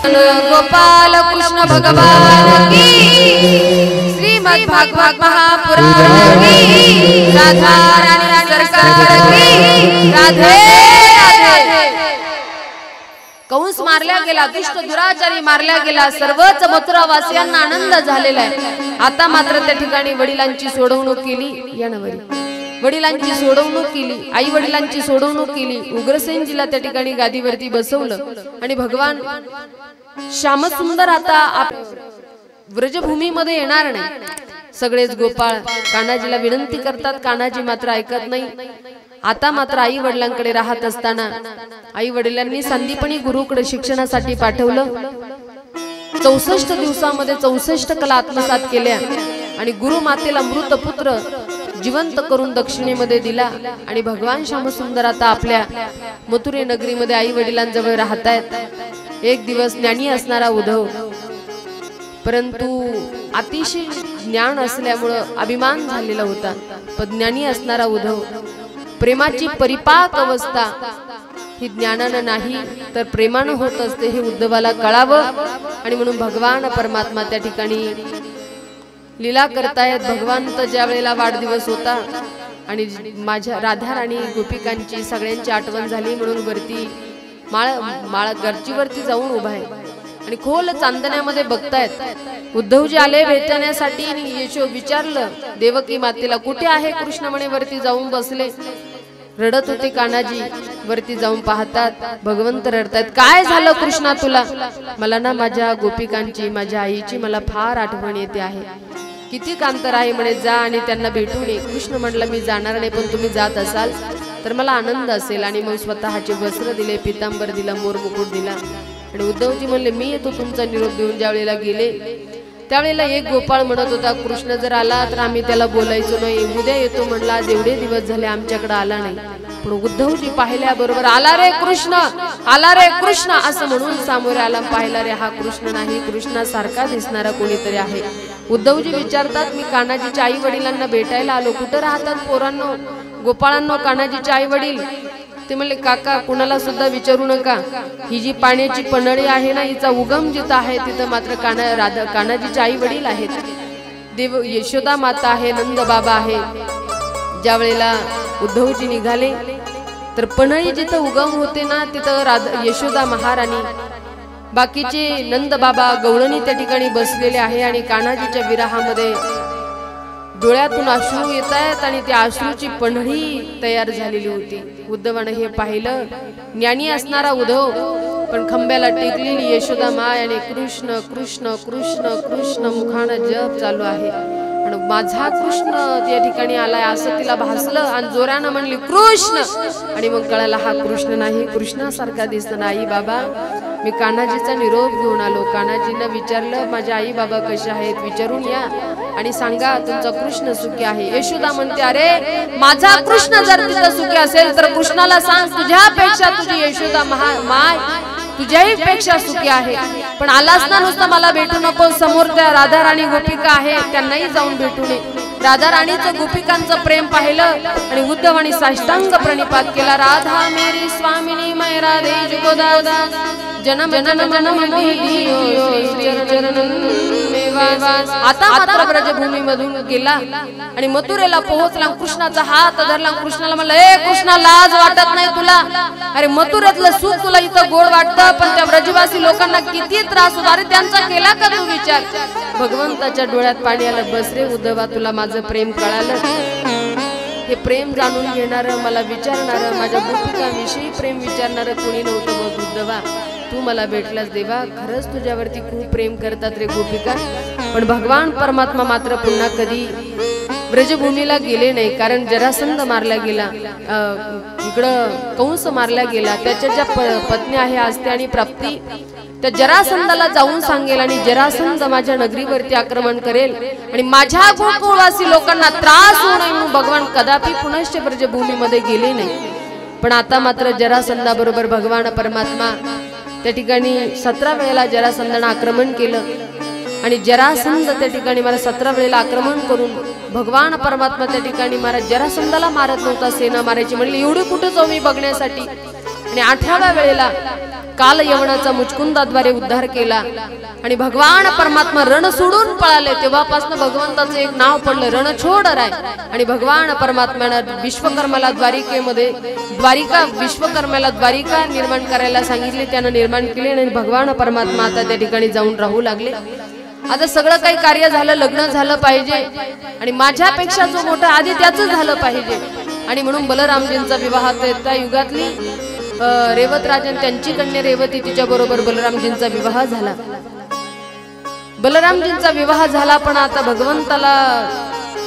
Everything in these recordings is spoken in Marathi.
गोपाल कृष्ण भगवान की श्रीमद् भागवत महापुराण की राधा रानी सरकार की राधे राधे। कंस मारल्या गेला, दुष्ट दुराचारी मारल्या गेला, सर्वच मथुरावासियांना आनंद झालेला आहे। आता मात्र त्या ठिकाणी वडिलांची सोडवणूक केली, या नवरी वडिलांची सोडवणूक केली, आई वडिलांची सोडवणूक केली। उग्रसेनजीला त्या ठिकाणी गादीवरती बसवलं आणि भगवान श्यामसुंदर आता व्रजभूमीमध्ये येणार नाही। सगळेच गोपाळ कान्हाजीला विनंती करतात, कान्हाजी मात्र ऐकत नाही। आता मात्र आई वडिलांकडे राहत असताना आई वडिलांनी संदीपणी गुरुकडे शिक्षणासाठी पाठवलं। 64 दिवसामध्ये 64 कला आत्मसात केल्या आणि गुरु मातेला मृत पुत्र जिवंत करून दक्षिणेमध्ये दिला आणि भगवान श्यामसुंदर आता आपल्या मथुरे नगरीमध्ये आई वडिलांजवळ राहतायत। एक दिवस ज्ञानी असणारा उद्धव, परंतु अतिशय ज्ञान असल्यामुळे अभिमान झालेला होता, पण ज्ञानी असणारा उद्धव प्रेमाची परिपाक अवस्था ही ज्ञानानं नाही तर प्रेमानं होत असते हे उद्धवाला कळावं आणि म्हणून भगवान परमात्मा त्या ठिकाणी लीला करतायत। भगवंत ज्या वेळेला वाढदिवस होता आणि माझ्या राधा राणी गोपिकांची सगळ्यांची आठवण झाली म्हणून वरती माळ गच्चीवरती जाऊन उभा आहे आणि खोल चांदण्यामध्ये बघतायत। उद्धवजी आले भेटण्यासाठी आणि येशो विचारलं देवकी मातेला, कुठे आहे कृष्ण? म्हणे वरती जाऊन बसले। रडत होते कान्हाजी, वरती जाऊन पाहतात भगवंत रडतायत। काय झालं कृष्णा तुला? मला ना माझ्या गोपिकांची, माझ्या आईची मला फार आठवण येते आहे। किती कांतर आहे म्हणे, जा आणि त्यांना भेटून ये। कृष्ण म्हटलं मी जाणार नाही, पण तुम्ही जात असाल तर मला आनंद असेल। आणि मग स्वतःचे वस्त्र दिले, पितांबर दिला, मोर मुकुट दिला आणि उद्धवजी म्हणले मी येतो तुमचा निरोप देऊन। ज्या वेळेला गेले त्यावेळेला एक गोपाळ म्हणत होता, कृष्ण जर आला तर आम्ही त्याला बोलायचो नाही, उद्या येतो म्हणला, आज एवढे दिवस झाले आमच्याकडे आला नाही। पण उद्धवजी पाहिल्याबरोबर आला रे कृष्ण, आला रे कृष्ण असं म्हणून सामोरे आला। पाहिला रे हा कृष्ण नाही, कृष्णासारखा दिसणारा कोणीतरी आहे। उद्धवजी विचारतात मी कान्हाजीच्या आई वडिलांना भेटायला आलो, कुठं राहतात पोरांनो गोपाळांनो कान्हाजीचे आई वडील? ते म्हणले काका कुणाला सुद्धा विचारू नका, ही जी पाण्याची पन्हाळी आहे ना हिचा उगम जिथं आहे तिथं मात्र कान्हाजीचे आई वडील आहेत, देव यशोदा माता आहे, नंद बाबा आहे। ज्या वेळेला उद्धवजी निघाले तर पन्हाळी जिथं उगम होते ना तिथं यशोदा महाराणी, बाकीचे नंद बाबा गवळणी त्या ठिकाणी बसलेले आहे आणि कान्हाजीच्या विरहामध्ये डोळ्यातून अश्रू येत आहेत आणि त्या अश्रूची पन्हाळी तयार झालेली होती। उद्धवाने हे पाहिलं, ज्ञानी असणारा उद्धव पण खंब्याला टेकलेली यशोदा माय आणि कृष्ण कृष्ण कृष्ण कृष्ण मुखानं जप चालू आहे आणि माझा कृष्ण त्या ठिकाणी आलाय असं तिला भासलं आणि जोरानं म्हणली कृष्ण। आणि मग कळाला हा कृष्ण नाही, कृष्णासारखा दिसतो ना। आई बाबा मी कान्हाजीचा निरोप घेऊन आलो। कान्हाजींना विचारलं माझ्या आई बाबा कशा आहेत, विचारून या आणि सांगा तुमचा कृष्ण सुखी आहे। यशोदा म्हणते अरे माझा कृष्ण जर तिथं सुखी असेल तर कृष्णाला सांग तुझ्यापेक्षा तुझी यशोदा माय तुझ्याही पेक्षा सुखी आहे, पण आलास ना नुसतं मला भेटू नको, समोर त्या राधा राणी गोपिका आहे त्यांनाही जाऊन भेटू नये। राधा राणीचं गोपिकांचं प्रेम पाहिलं आणि उद्धवानी साष्टांग प्रणिपात केला, राधा मेरी स्वामिनी मै राधे जुगोदादा जन्म जन्म जन्म आता मात्र ब्रजभूमी मधून गेला आणि मथुरेला पोहोचला। कृष्णाचा हात धरला, कृष्णाला म्हणलं ए कृष्णा लाज वाटत नाही तुला? अरे मथुरेतलं सुख तुला इथं गोड वाटतं, पण त्या ब्रजवासी लोकांना किती त्रास होता, अरे त्यांचा केला का तू विचार? भगवंताच्या डोळ्यात पाणी आलं, बस रे उद्धवा तुला माझं प्रेम कळालं। हे प्रेम जाणून घेणारं, मला विचारणारं, माझ्या गोपिकांविषयी प्रेम विचारणारं कोणी नव्हतं बघ उद्धवा, तू मला भेटलास देवा। खरंच तुझ्यावरती खूप प्रेम करतात रे गोपिका, पण भगवान परमात्मा मात्र पुन्हा कधी ब्रजभूमीला गेले नाही, कारण जरासंध मारला गेला, इकडं कंस मारला गेला, त्याच्या ज्या पत्नी आहे आस्ते आणि प्राप्ती त्या जरासंधाला जाऊन सांगेल आणि जरासंध माझ्या नगरीवरती आक्रमण करेल आणि माझ्या गोकुळवासी लोकांना त्रास होऊ नये म्हणून भगवान कदापि पुनश्च ब्रजभूमीमध्ये गेले नाही। पण आता मात्र जरासंधाबरोबर भगवान परमात्मा त्या ठिकाणी 17 वेळेला जरासंधाने आक्रमण केलं आणि जरासंध त्या ठिकाणी मला 17 वेळेला आक्रमण करून भगवान परमात्मा त्या ठिकाणी महाराज जरासंधाला मारत नव्हता, सेना मारायची म्हणली एवढी कुठे जाऊ मी बघण्यासाठी। आणि 18व्या वेळेला काल यवनाचा मुचकुंदाद्वारे उद्धार केला आणि भगवान परमात्मा रण सोडून पळाले, तेव्हापासून भगवंताचं एक नाव पडलं रणछोड राय। आणि भगवान परमात्म्यानं विश्वकर्माला विश्वकर्माला द्वारिका निर्माण करायला सांगितले, त्यानं निर्माण केले आणि भगवान परमात्मा आता त्या ठिकाणी जाऊन राहू लागले। आता सगळं काही कार्य झालं, लग्न झालं पाहिजे आणि माझ्यापेक्षा जो मोठा आधी त्याचं झालं पाहिजे आणि म्हणून बलरामजींचा विवाह त्या युगातली रेवत राजन त्यांची कन्या रेवती तिच्या बरोबर बलरामजींचा विवाह झाला। बलरामजींचा विवाह झाला, पण आता भगवंताला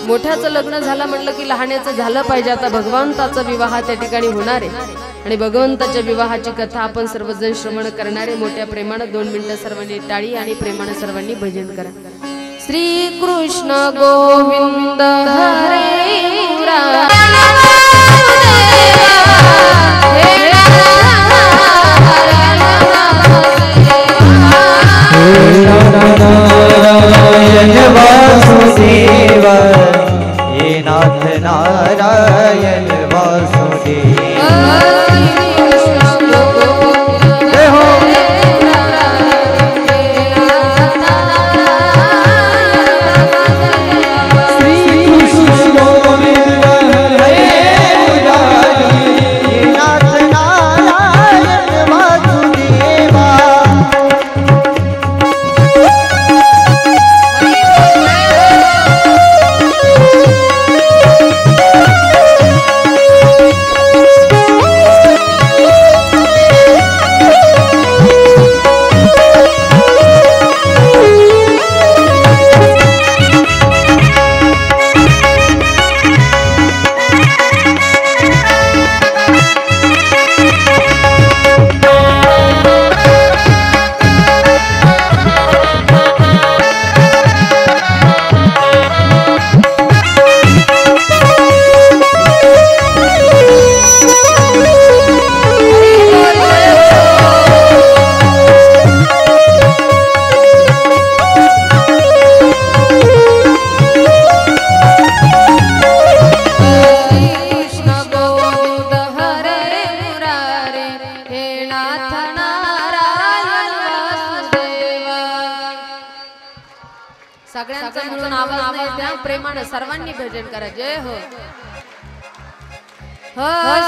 मोठ्याचं लग्न झालं म्हणलं की लहाण्याचं झालं पाहिजे। आता भगवंताचा विवाह त्या ठिकाणी होणार आहे आणि भगवंताच्या विवाहाची कथा आपण सर्वजण श्रवण करणारे मोठ्या प्रेमानं 2 मिनिटं सर्वांनी टाळी आणि प्रेमानं सर्वांनी भजन करा। श्री कृष्ण गोविंद हरे नारायण वासुदेव, हे नाथ नारायण वासुदेव। सगळ्यांचा मिळून आवाज नाही, त्या प्रेमानं सर्वांनी भजन करा। जय हो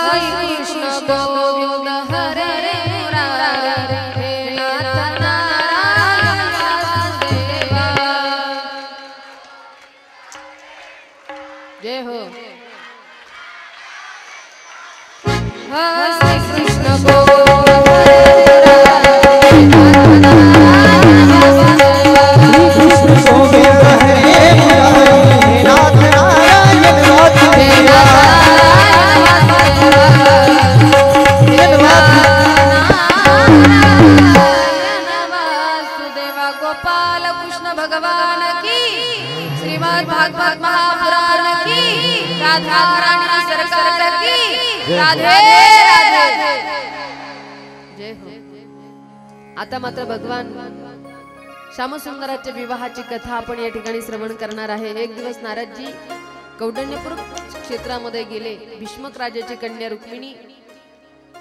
श्री कृष्ण गोविंद हरे मुरारे, हे नाथ नारायण वासुदेवा। जय हो श्री कृष्ण गोविंद गोपाल कृष्ण भगवान की, श्रीमद् भागवत महापुराण की, राधा रानी सरकार की, राधे राधे। जय हो। आता मात्र भगवान श्यामसुंदराच्या विवाहाची कथा आपण या ठिकाणी श्रवण करणार आहे। एक दिवस नारदजी कौंडण्यपूर क्षेत्रामध्ये गेले। भीष्मक राजाची कन्या रुक्मिणी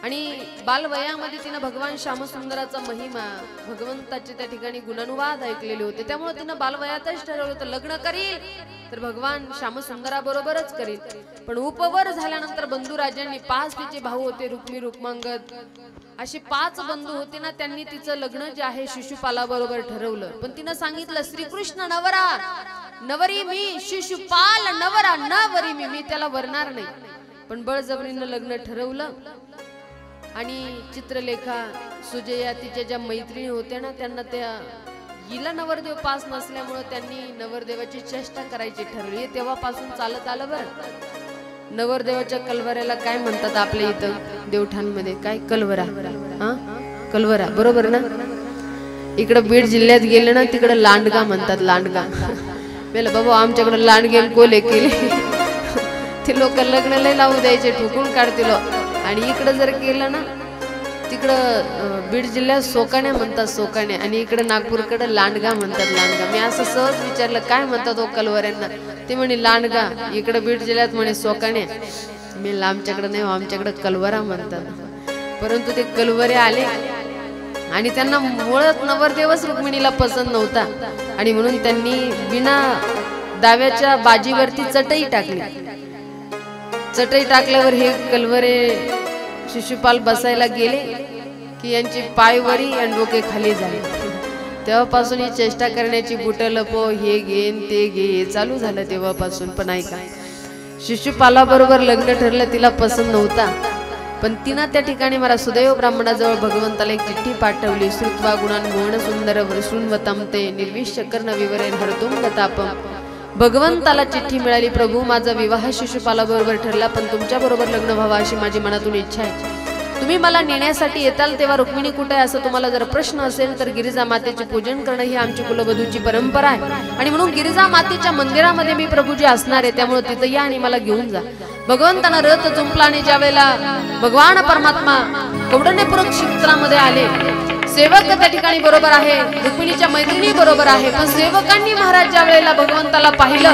आणि बालवयामध्ये तिने भगवान श्यामसुंदराचा महिमा, भगवंताचे त्या ठिकाणी गुणानुवाद ऐकलेले होते, त्यामुळे तिने बालवयातच ठरवलं होतं लग्न करील तर भगवान श्यामसुंदराबरोबरच करील। पण उपवर झाल्यानंतर बंधू राजांनी 5 तिचे भाऊ होते, रुक्मी रुक्मांगद अशी 5 बंधू होते ना, त्यांनी तिचं लग्न जे आहे शिशुपालाबरोबर ठरवलं। पण तिने सांगितलं श्रीकृष्ण नवरा नवरी मी, शिशुपाल नवरा नवरी मी त्याला वरणार नाही। पण बळजबरीनं लग्न ठरवलं आणि चित्रलेखा सुजया तिच्या ज्या मैत्रिणी होत्या ना, त्यांना त्या हिला नवरदेव पास नसल्यामुळे त्यांनी नवरदेवाची चेष्टा करायची ठरवली। तेव्हापासून चालत आलं बरं। नवरदेवाच्या कलवऱ्याला काय म्हणतात आपल्या इथं देवठाणमध्ये? काय कलवरा? हा कलवरा, बरोबर ना? इकडं बीड जिल्ह्यात गेले ना, तिकडं लांडगा म्हणतात, लांडगा। बेला बाबा आमच्याकडे लांडगे कोले केले ते लोक लग्न लय लावू द्यायचे, ठोकून काढतील। आणि इकडं जर केलं ना, तिकडं बीड जिल्ह्यात सोकाण्या म्हणतात, सोकाण्या, आणि इकडं नागपूरकडे लांडगा म्हणतात, लांडगा। मी असं सहज विचारलं काय म्हणतात ओ कलवऱ्यांना, ते म्हणे लांडगा, इकडं बीड जिल्ह्यात म्हणे सोकाण्या। मी आमच्याकडे नाही, आमच्याकडे कलवरा म्हणतात। परंतु ते कलवरे आले आणि त्यांना मुळात नवरदेवच रुक्मिणीला पसंत नव्हता आणि म्हणून त्यांनी बिना दाव्याच्या बाजीवरती चटई टाकली. चटई टाकल्यावर हे कलवरे शिशुपाल बसायला गेले की यांची पायवरी आणि डोके खाली झाले. तेव्हापासून ही चेष्टा करण्याची बुटं लपो, हे घेन ते घे, हे चालू झालं तेव्हापासून. पण ऐका, शिशुपालाबरोबर लग्न ठरलं, तिला पसंत नव्हता, पण तिनं त्या ठिकाणी मला सुदैव ब्राह्मणाजवळ भगवंताला एक चिठ्ठी पाठवली. श्रुत्वा गुणान मोहन सुंदर शृण्वतम ते निर्विश्य कर्ण विवरेन हरतुंग तापम. भगवंताला चिठ्ठी मिळाली, प्रभू माझा विवाह शिशुपालाबरोबर ठरला, पण तुमच्या बरोबर लग्न व्हावं अशी माझी मनातून इच्छा आहे. तुम्ही मला नेण्यासाठी येताल तेव्हा रुक्मिणी कुठे आहे असं तुम्हाला जर प्रश्न असेल तर गिरिजा मातेचे पूजन करणं ही आमची कुलवधूची परंपरा आहे आणि म्हणून गिरिजा मातेच्या मंदिरामध्ये मी प्रभूजी असणार आहे, त्यामुळे तिथं या आणि मला घेऊन जा. भगवंतानं रथ जुंपला आणि ज्या वेळेला भगवान परमात्मा कौंडण्यपूर्वक क्षेत्रामध्ये आले, सेवक त्या ठिकाणी बरोबर आहे, रुक्मिणीच्या मैत्रिणी बरोबर आहे, पण सेवकांनी महाराज ज्या वेळेला भगवंताला पाहिलं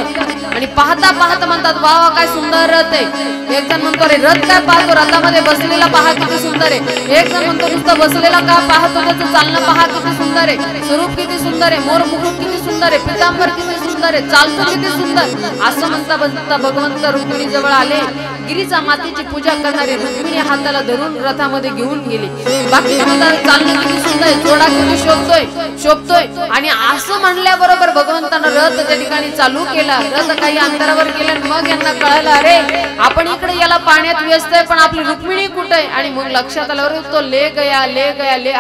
आणि पाहता पाहता म्हणतात, वा वा काय सुंदर रथ आहे. एक जण म्हणतो रे रथ काय पाहतो, रथामध्ये बसलेला पहा किती सुंदर आहे. एक जण म्हणतो नुसतं बसलेला का पाहतो, त्याचं चालणं पहा किती सुंदर आहे, स्वरूप किती सुंदर आहे, मोर मुकुट किती सुंदर आहे, पितांबर किती सुंदर आहे, चालतो किती सुंदर. असं म्हणता म्हणता भगवंत रुक्मिणी जवळ आले. गिरीजा मातेची पूजा करणारे रुक्मिणी हाताला धरून रथामध्ये घेऊन गेले. बाकी म्हणतात चालणं किती सुंदर आहे, जोडा किती शोभतोय. आणि असं म्हणल्याबरोबर भगवंतानं रथ त्या ठिकाणी चालू केला. रथ काही अंतरावर गेला, मग यांना कळालं अरे आपण इकडे याला पाण्यात व्यस्त आहे, पण आपली रुक्मिणी कुठे आहे. आणि मग लक्षात आलं तो ले गया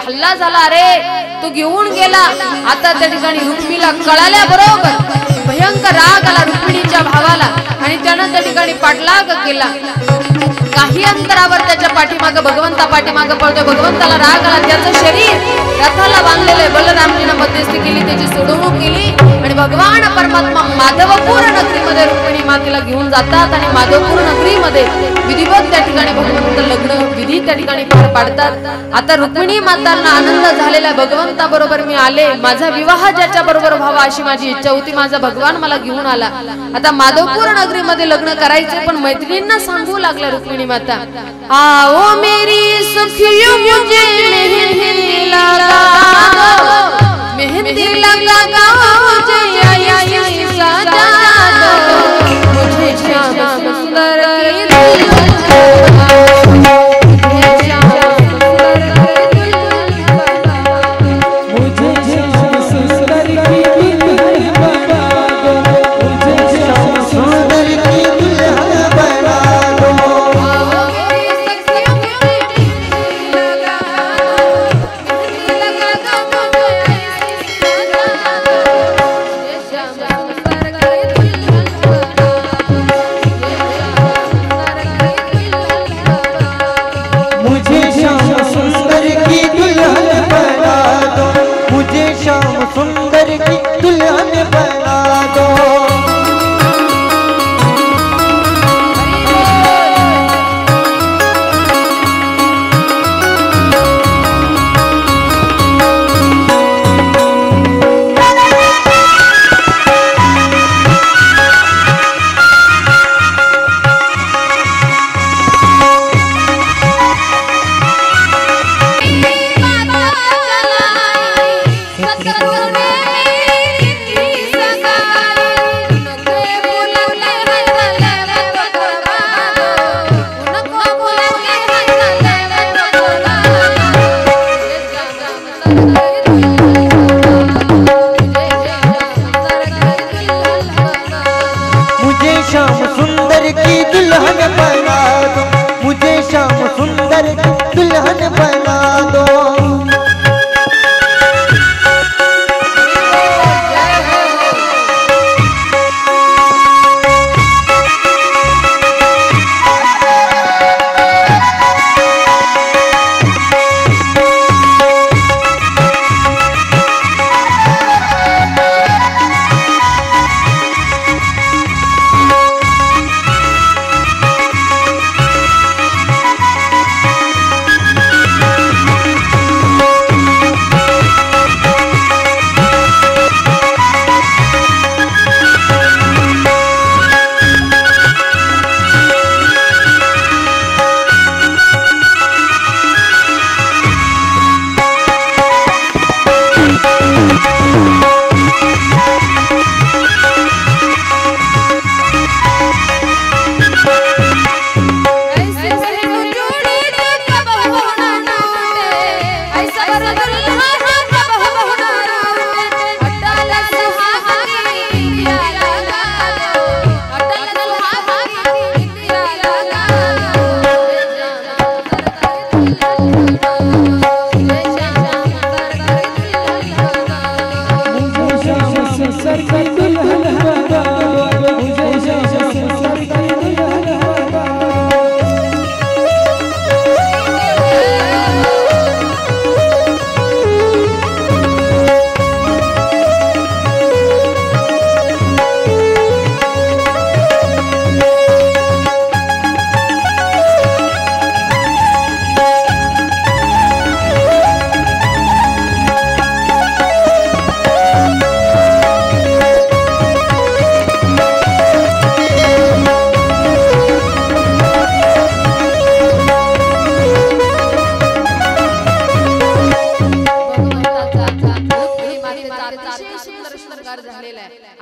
हल्ला झाला, अरे तो घेऊन गेला. आता त्या ठिकाणी रुक्मिणीला कळाल्या बरोबर भयंकर राग आला रुक्मिणीच्या भावाला आणि त्यानं त्या ठिकाणी पाठलाग केला. काही अंतरावर त्याच्या पाठीमागं भगवंता पाठीमागं पळतोय. भगवंताला राग आला, त्याचं शरीर रथाला बांधलेले बलरामजीनं मध्यस्थी केली, त्याची सोडवणूक केली आणि भगवान परमात्मा माधवपूर नगरीमध्ये रुक्मिणी मातेला घेऊन जातात आणि माधवपूर नगरीमध्ये विधिवत त्या ठिकाणी भगवंत लग्न विधी त्या ठिकाणी पार पाडतात. आता रुक्मिणी मातांना आनंद झालेला, भगवंता बरोबर मी आले, माझा विवाह ज्याच्या बरोबर व्हावा अशी माझी इच्छा होती, माझा भगवान मला घेऊन आला. आता माधवपूर नगरीमध्ये लग्न करायचे, पण मैत्रिणींना सांगू लागल्या रुक्मिणी माता, आओ मेरी सखियों मुझे मेहंदी लगा दो, मेहंदी लगा दो, मुझे ऐसी सजा दो, मुझे श्याम सुंदर की दुल्हन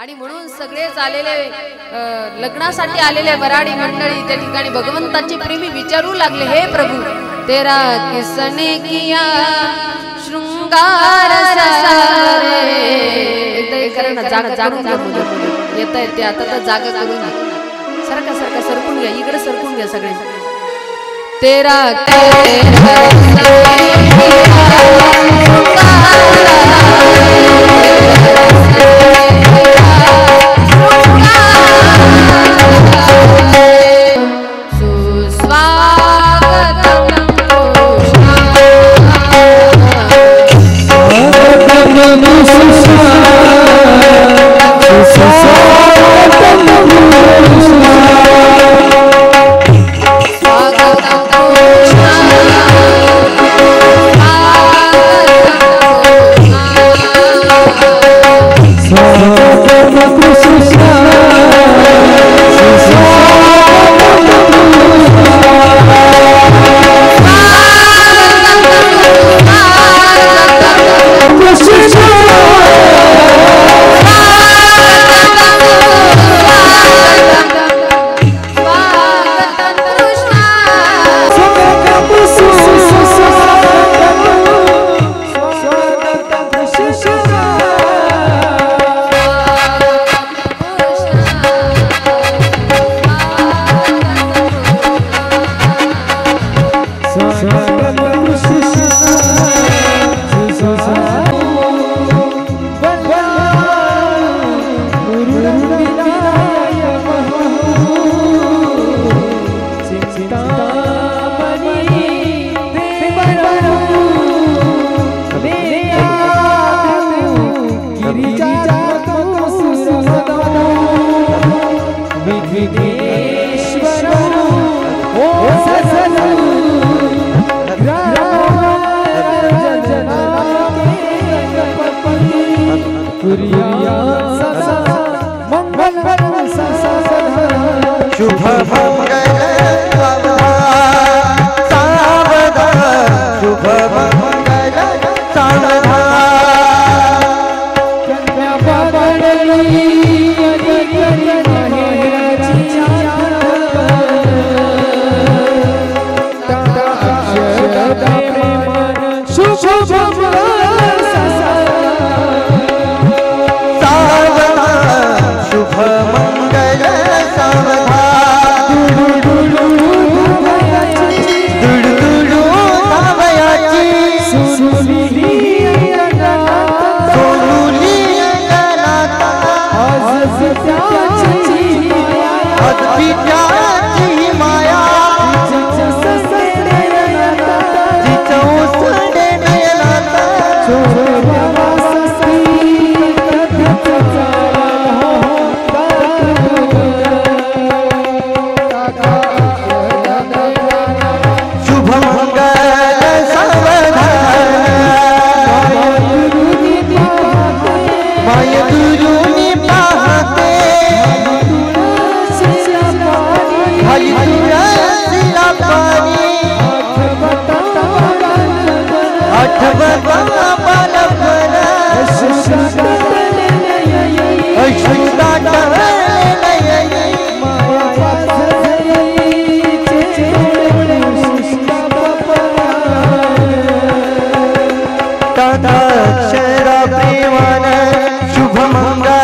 आणि म्हणून सगळेच आलेले लग्नासाठी आलेले वराडी मंडळी त्या ठिकाणी भगवंताची प्रेमी विचारू लागले, हे प्रभू तेरा किसने किया शृंगार सारे. एकदा हे करा ना, जागा जागून घ्या मुलं, येता येते आता तर जागा करून घ्या. सरका सरका सरकून घ्या, इकडे सरकून घ्या सगळे. तेरा शुभ मंगल सावधान तदाक्षर प्रेमान शुभ मंगल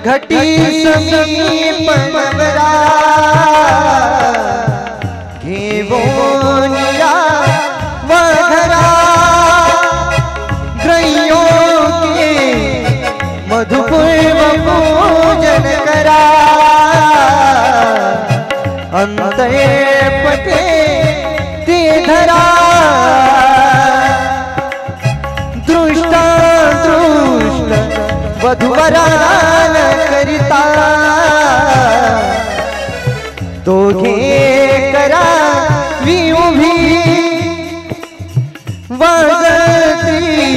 घटी समीप मगरा घेवो निरा वघरा ग्रहियों के मधुपूर्व पूजन करा अंतरे पटे ते धरा दृष्टा दृष्ट वधुवरान करिता दोघे करा उभी वाजती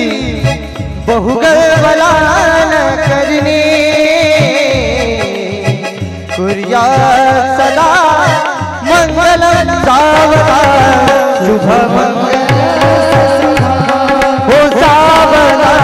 बहुगलवलान करणे कुर्या सदा मंगलम सावधान शुभ मंगल हो सावधान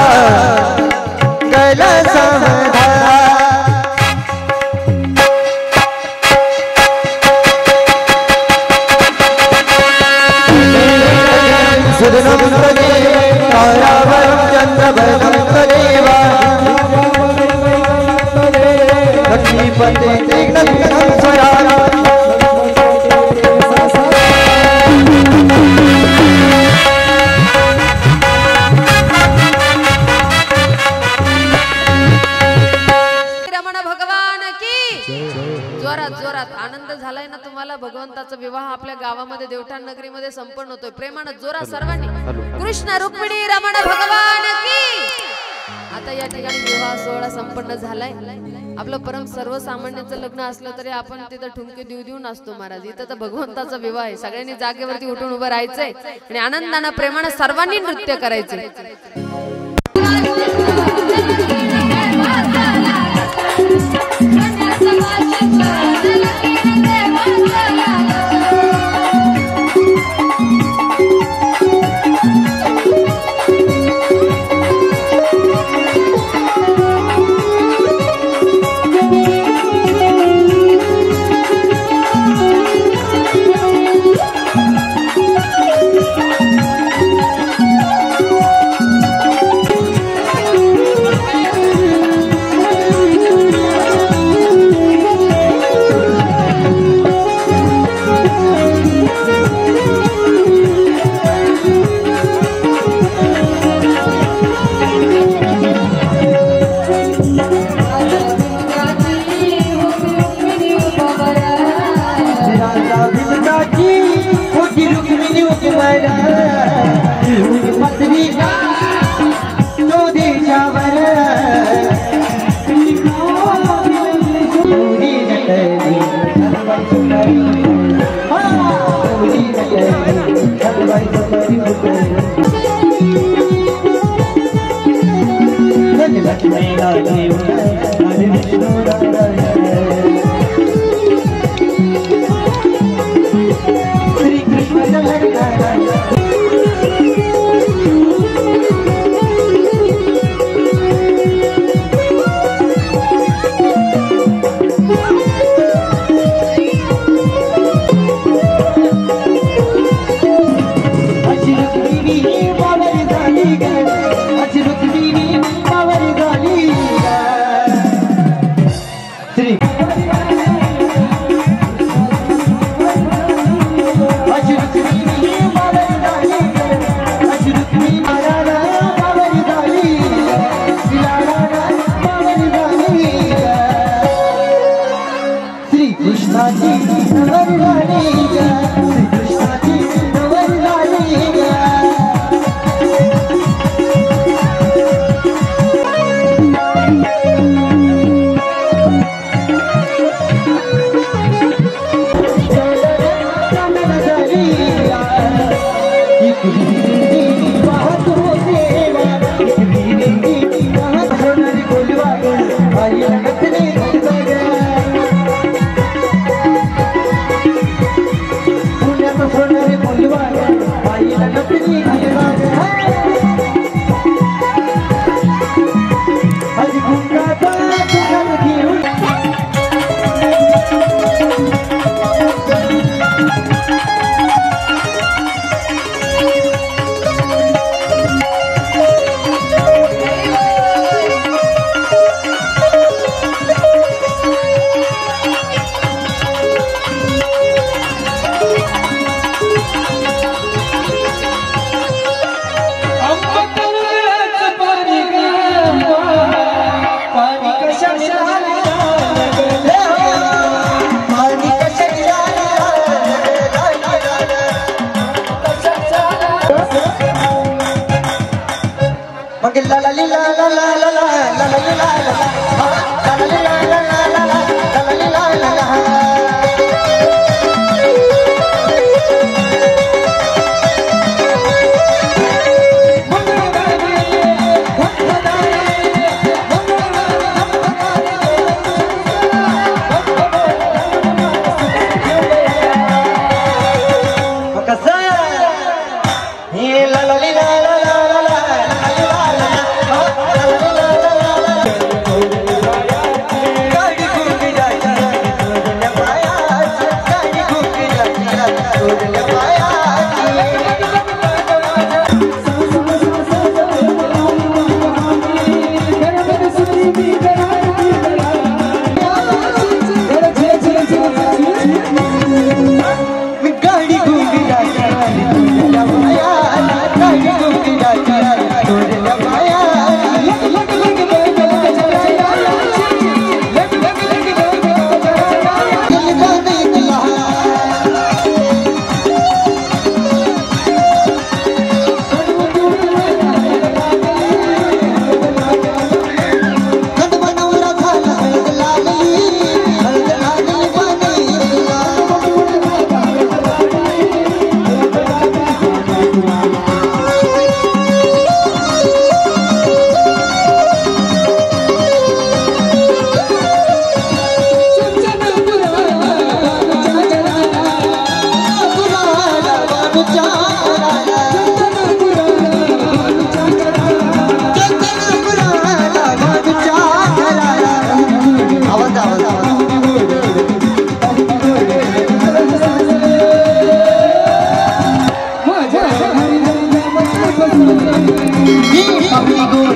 आनंद झालाय ना तुम्हाला? भगवंताचा विवाह आपल्या गावामध्ये देवठाण नगरीमध्ये संपन्न होतोय. प्रेमानं जोरा सर्वांनी कृष्ण रुक्मिणी रमण भगवान की. आता या ठिकाणी विवाह सोहळा संपन्न झालाय. आपलं परम सर्वसामान्यांचं लग्न असलं तरी आपण तिथं ठुमके देऊ देऊ नाचतो महाराज. इथं तर भगवंताचा विवाह आहे. सगळ्यांनी जागेवरती उठून उभं राहायचंय आणि आनंदानं प्रेमानं सर्वांनी नृत्य करायचंय. कशा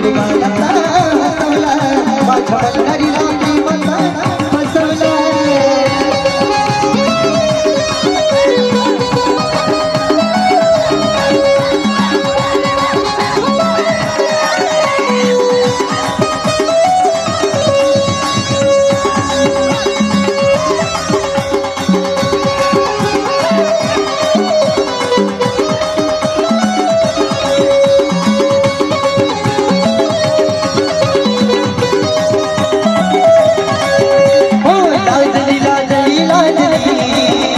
तुम्हाला